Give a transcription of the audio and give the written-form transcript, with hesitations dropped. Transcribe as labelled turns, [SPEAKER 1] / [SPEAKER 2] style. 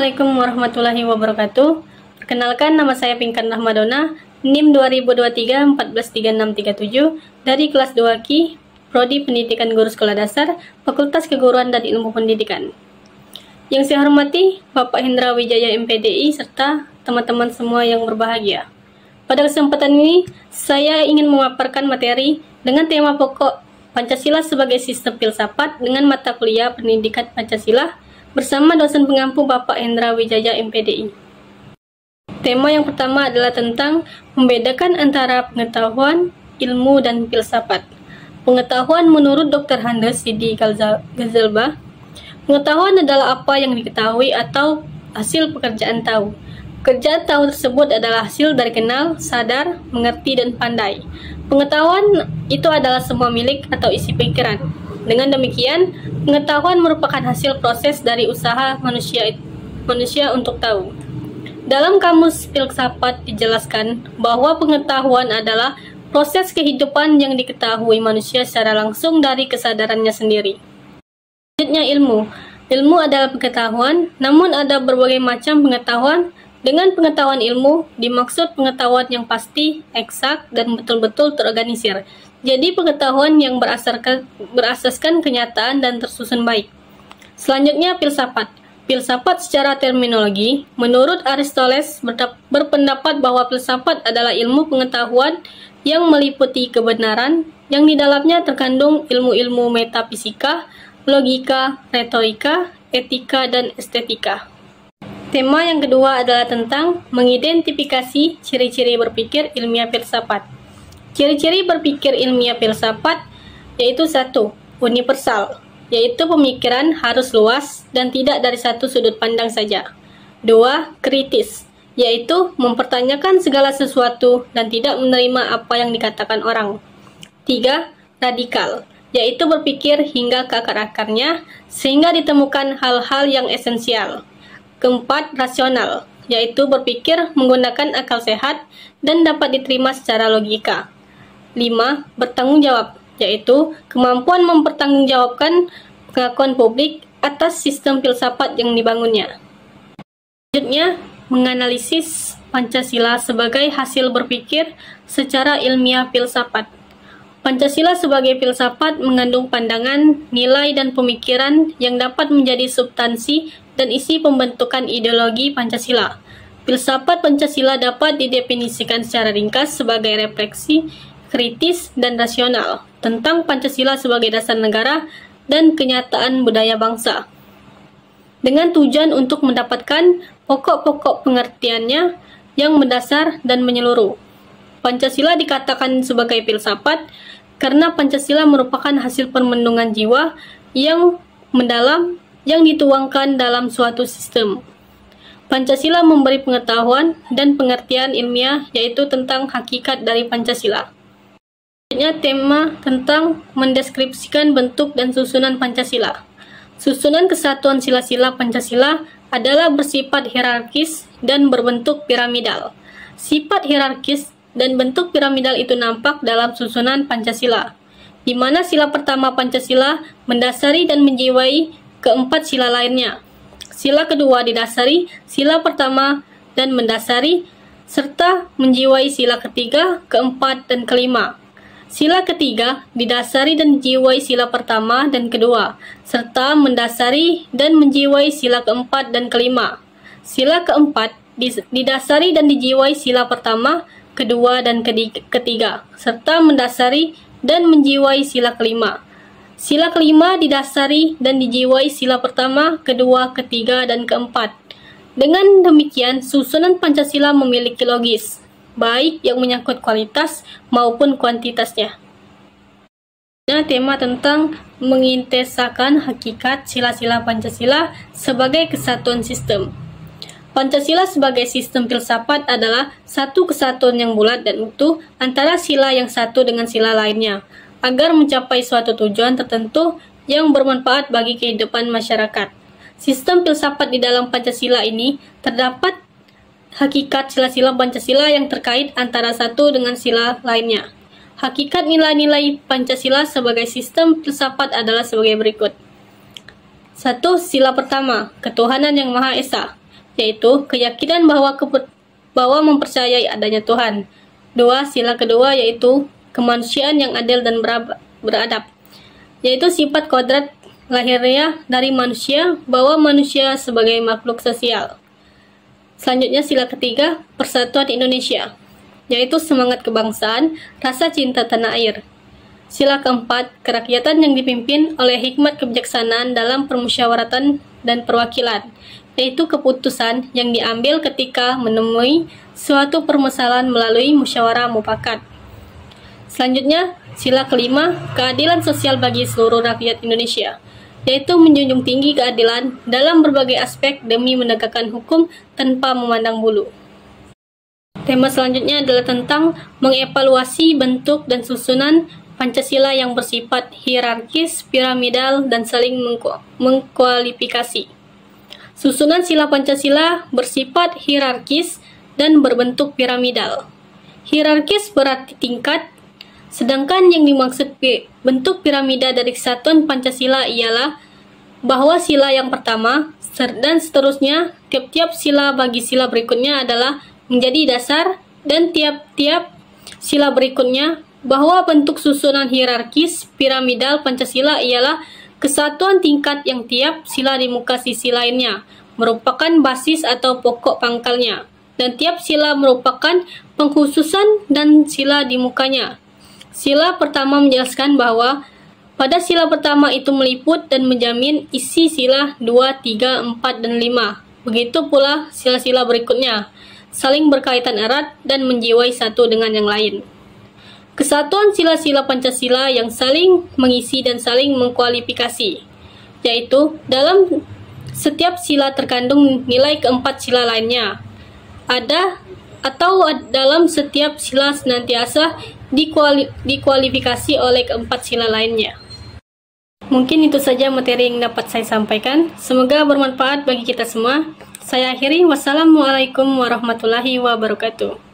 [SPEAKER 1] Assalamualaikum warahmatullahi wabarakatuh. Perkenalkan, nama saya Pinkan Rahmadona, NIM 2023 143637 dari kelas 2 KI, Prodi Pendidikan Guru Sekolah Dasar, Fakultas Keguruan dan Ilmu Pendidikan. Yang saya hormati Bapak Hendra Wijaya MPDI serta teman-teman semua yang berbahagia. Pada kesempatan ini, saya ingin memaparkan materi dengan tema pokok Pancasila sebagai Sistem Filsafat dengan mata kuliah Pendidikan Pancasila bersama dosen pengampu Bapak Hendra Wijaya MPDI. Tema yang pertama adalah tentang membedakan antara pengetahuan, ilmu, dan filsafat. Pengetahuan menurut Dr. Handes Sidi Ghazalbah, pengetahuan adalah apa yang diketahui atau hasil pekerjaan tahu. Pekerjaan tahu tersebut adalah hasil dari kenal, sadar, mengerti, dan pandai. Pengetahuan itu adalah semua milik atau isi pikiran. Dengan demikian, pengetahuan merupakan hasil proses dari usaha manusia untuk tahu. Dalam kamus filsafat dijelaskan bahwa pengetahuan adalah proses kehidupan yang diketahui manusia secara langsung dari kesadarannya sendiri. Selanjutnya ilmu. Ilmu adalah pengetahuan, namun ada berbagai macam pengetahuan. Dengan pengetahuan ilmu, dimaksud pengetahuan yang pasti, eksak, dan betul-betul terorganisir. Jadi pengetahuan yang berasaskan kenyataan dan tersusun baik. Selanjutnya filsafat. Filsafat secara terminologi, menurut Aristoteles berpendapat bahwa filsafat adalah ilmu pengetahuan yang meliputi kebenaran, yang di dalamnya terkandung ilmu-ilmu metafisika, logika, retorika, etika, dan estetika. Tema yang kedua adalah tentang mengidentifikasi ciri-ciri berpikir ilmiah filsafat. Ciri-ciri berpikir ilmiah filsafat yaitu 1. Universal, yaitu pemikiran harus luas dan tidak dari satu sudut pandang saja. 2. Kritis, yaitu mempertanyakan segala sesuatu dan tidak menerima apa yang dikatakan orang. 3. Radikal, yaitu berpikir hingga ke akar-akarnya sehingga ditemukan hal-hal yang esensial. 4. Rasional, yaitu berpikir menggunakan akal sehat dan dapat diterima secara logika. 5. Bertanggung jawab, yaitu kemampuan mempertanggungjawabkan pengakuan publik atas sistem filsafat yang dibangunnya. Selanjutnya, menganalisis Pancasila sebagai hasil berpikir secara ilmiah filsafat. Pancasila sebagai filsafat mengandung pandangan, nilai, dan pemikiran yang dapat menjadi substansi dan isi pembentukan ideologi Pancasila. Filsafat Pancasila dapat didefinisikan secara ringkas sebagai refleksi, kritis, dan rasional tentang Pancasila sebagai dasar negara dan kenyataan budaya bangsa. Dengan tujuan untuk mendapatkan pokok-pokok pengertiannya yang mendasar dan menyeluruh. Pancasila dikatakan sebagai filsafat karena Pancasila merupakan hasil permenungan jiwa yang mendalam yang dituangkan dalam suatu sistem. Pancasila memberi pengetahuan dan pengertian ilmiah yaitu tentang hakikat dari Pancasila. Selanjutnya tema tentang mendeskripsikan bentuk dan susunan Pancasila. Susunan kesatuan sila-sila Pancasila adalah bersifat hierarkis dan berbentuk piramidal. Sifat hierarkis dan bentuk piramidal itu nampak dalam susunan Pancasila, di mana sila pertama Pancasila mendasari dan menjiwai keempat sila lainnya. Sila kedua didasari sila pertama dan mendasari serta menjiwai sila ketiga, keempat, dan kelima. Sila ketiga didasari dan menjiwai sila pertama dan kedua, serta mendasari dan menjiwai sila keempat dan kelima. Sila keempat didasari dan dijiwai sila pertama, kedua, dan ketiga, serta mendasari dan menjiwai sila kelima. Sila kelima didasari dan dijiwai sila pertama, kedua, ketiga, dan keempat. Dengan demikian, susunan Pancasila memiliki logis, baik yang menyangkut kualitas maupun kuantitasnya. Nah, tema tentang mengintesakan hakikat sila-sila Pancasila sebagai kesatuan sistem. Pancasila sebagai sistem filsafat adalah satu kesatuan yang bulat dan utuh antara sila yang satu dengan sila lainnya, agar mencapai suatu tujuan tertentu yang bermanfaat bagi kehidupan masyarakat. Sistem filsafat di dalam Pancasila ini terdapat hakikat sila-sila Pancasila yang terkait antara satu dengan sila lainnya. Hakikat nilai-nilai Pancasila sebagai sistem filsafat adalah sebagai berikut. 1. Sila pertama, ketuhanan yang Maha Esa. yaitu keyakinan bahwa mempercayai adanya Tuhan. 2. Sila kedua yaitu kemanusiaan yang adil dan beradab, yaitu sifat kodrat lahiriah dari manusia bahwa manusia sebagai makhluk sosial. Selanjutnya sila ketiga, persatuan Indonesia, yaitu semangat kebangsaan, rasa cinta tanah air. Sila keempat, kerakyatan yang dipimpin oleh hikmat kebijaksanaan dalam permusyawaratan dan perwakilan, yaitu keputusan yang diambil ketika menemui suatu permasalahan melalui musyawarah mufakat. Selanjutnya, sila kelima, keadilan sosial bagi seluruh rakyat Indonesia, yaitu menjunjung tinggi keadilan dalam berbagai aspek demi menegakkan hukum tanpa memandang bulu. Tema selanjutnya adalah tentang mengevaluasi bentuk dan susunan Pancasila yang bersifat hierarkis, piramidal, dan saling mengkualifikasi. Susunan sila Pancasila bersifat hierarkis dan berbentuk piramidal. Hierarkis berarti tingkat, sedangkan yang dimaksud bentuk piramida dari kesatuan Pancasila ialah bahwa sila yang pertama dan seterusnya, tiap-tiap sila bagi sila berikutnya adalah menjadi dasar, dan tiap-tiap sila berikutnya bahwa bentuk susunan hierarkis piramidal Pancasila ialah kesatuan tingkat yang tiap sila di muka sisi lainnya merupakan basis atau pokok pangkalnya, dan tiap sila merupakan pengkhususan dan sila di mukanya. Sila pertama menjelaskan bahwa pada sila pertama itu meliput dan menjamin isi sila 2, 3, 4, dan 5. Begitu pula sila-sila berikutnya, saling berkaitan erat dan menjiwai satu dengan yang lain. Kesatuan sila-sila Pancasila yang saling mengisi dan saling mengkualifikasi, yaitu dalam setiap sila terkandung nilai keempat sila lainnya. Dalam setiap sila senantiasa dikualifikasi oleh keempat sila lainnya. Mungkin itu saja materi yang dapat saya sampaikan. Semoga bermanfaat bagi kita semua. Saya akhiri. Wassalamualaikum warahmatullahi wabarakatuh.